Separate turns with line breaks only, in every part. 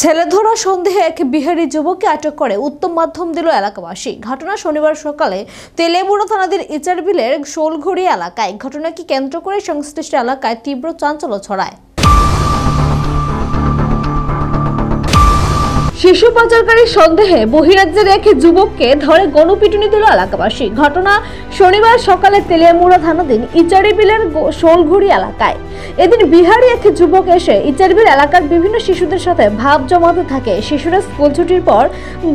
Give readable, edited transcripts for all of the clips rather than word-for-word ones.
ছেলেধরা সন্দেহে এক বিহারি যুবককে আটক করে উত্তম মাধ্যম দিল এলাকাবাসী। ঘটনা শনিবার সকালে তেলেমুড়া থানাধীন ইচারবিলের শোলঘড়ি এলাকায়। ঘটনাকে কেন্দ্র করে সংশ্লিষ্ট এলাকায় তীব্র চাঞ্চল্য ছড়ায়। শিশু পাচারকারী সন্দেহে বহিরাজ্যের এক যুবককে ধরে গণপিটুনি দিল এলাকাবাসী। ঘটনা শনিবার সকালে তেলিয়ামুড়া থানাধীন ইচারবিলের শোলঘড়ি এলাকায়। এদিন বিহারি এক যুবক এসে ইচারবিল এলাকার বিভিন্ন শিশুদের সাথে ভাব জমাতে থাকে। শিশুরা স্কুল ছুটির পর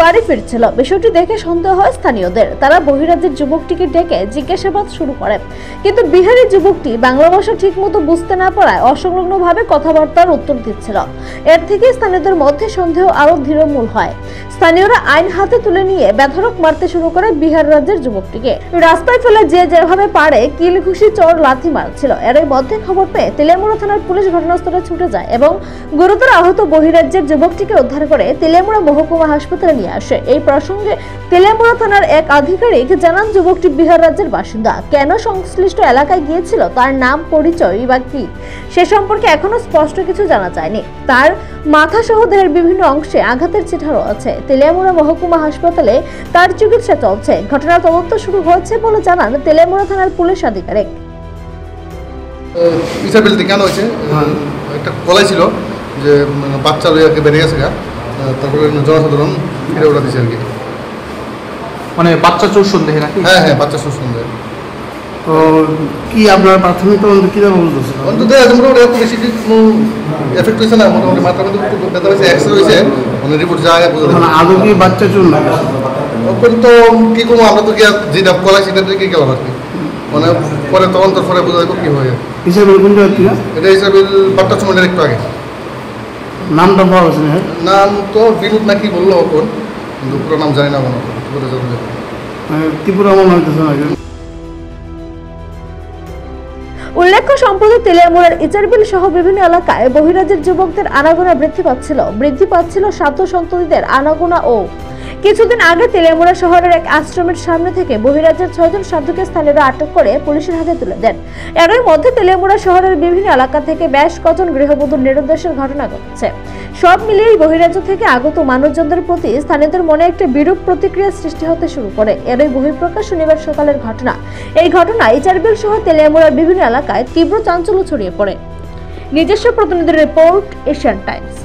বাড়ি ফিরছিল। বিষয়টি দেখে সন্দেহ হয় স্থানীয়দের। তারা বহিরাজ্যের যুবকটিকে ডেকে জিজ্ঞাসাবাদ শুরু করে, কিন্তু বিহারি যুবকটি বাংলা ভাষা ঠিকমতো বুঝতে না পারায় অসংলগ্নভাবে কথাবার্তার উত্তর দিচ্ছিল। এর থেকে স্থানীয়দের মধ্যে সন্দেহ আরো দৃঢ়মূল হয়। স্থানীয়রা আইন হাতে তুলে নিয়ে বেধড়ক মারতে শুরু করে বিহার রাজ্যের যুবকটিকে। রাস্তায় ফেলে যে যেভাবে পারে কিল ঘুষি চড় লাথি মারছিল। এর মধ্যে খবর পেয়ে তেলিয়ামুড়া থানার পুলিশ ঘটনাস্থলে ছুটে যায় এবং গুরুতর আহত বহিরাজ্যের যুবকটিকে উদ্ধার করে তেলিয়ামুড়া মহকুমা হাসপাতালে নিয়ে আসে। এই প্রসঙ্গে তেলিয়ামুড়া থানার এক আধিকারিক জানান, যুবকটি বিহার রাজ্যের বাসিন্দা। কেন সংশ্লিষ্ট এলাকায় গিয়েছিল, তার নাম পরিচয় বা কি, সে সম্পর্কে এখনো স্পষ্ট কিছু জানা যায়নি। তার মাথা সহ দেহের বিভিন্ন অংশে আঘাতের চিঠা আছে। তেলিয়ামুড়া মহকুমা হাসপাতালে তার চিকিৎসা চলছে। ঘটনার তদন্ত শুরু হয়েছে বলে জানান তেলিয়ামুড়া থানার পুলিশ আধিকারিক।
ইসাবিলতে কেন হয়েছে, একটা কলাই ছিল যে বাচ্চা লইয়াকে বেরিয়ে গেছে, তারপরে জনসাধারণ ফিরে ওটা দিচ্ছে আর কি।
মানে বাচ্চা চোর সন্দেহে নাকি?
হ্যাঁ, বাচ্চা চোর সন্দেহে।
তো কি আপনার প্রাথমিক তদন্ত কীভাবে বুঝতেছে?
অন্তত মোটামুটি এত বেশি কোনো এফেক্ট হয়েছে না। মোটামুটি মাথার মধ্যে একটু ব্যথা হয়েছে, এক্সরে হয়েছে, মানে রিপোর্ট যায় বোঝা যায়।
মানে আদৌ কি বাচ্চা চোর না?
তখন তো কী করবো, আমরা তো কি যেটা কলাই সেটা দিয়ে গেলাম আর কি। মানে পরে তদন্তের পরে বোঝা যাবে কী হয়ে।
হিসাবে কোন জায়গা থেকে?
এটা হিসাবিল বাচ্চা চুমেন্টের একটু আগে।
নামটা পাওয়া গেছে না?
নাম তো বিনোদ নাকি বললো এখন, কিন্তু পুরো নাম জানি না কোনো।
ত্রিপুরা মনে হইতেছে না।
উল্লেখ্য, সম্প্রতি তেলিয়ামুড়ার ইচারবিল সহ বিভিন্ন এলাকায় বহিরাজ্যের যুবকদের আনাগোনা বৃদ্ধি পাচ্ছিল সাধু সন্ততিদের আনাগোনা। ও কিছুদিন আগে তেলিয়ামুড়া শহরের এক আশ্রমের সামনে থেকে বহিরাজ্যের 6 জন সাধুকে স্থানীয়রা আটক করে পুলিশের হাতে তুলে দেন। এরই মধ্যে তেলিয়ামুড়া শহরের বিভিন্ন এলাকা থেকে বেশ কজন গৃহবধূর নিরুদ্দেশের ঘটনা ঘটছে। সব মিলিয়ে বহিরাজ্য থেকে আগত মানুষজনদের প্রতি স্থানীয়দের মনে একটা বিরূপ প্রতিক্রিয়া সৃষ্টি হতে শুরু করে। এরই বহিঃপ্রকাশ শনিবার সকালের ঘটনা। এই ঘটনায় ইচারবিল সহ তেলিয়ামুড়ার বিভিন্ন এলাকায় তীব্র চাঞ্চল্য ছড়িয়ে পড়ে। নিজস্ব প্রতিনিধির রিপোর্ট, এশিয়ান টাইমস।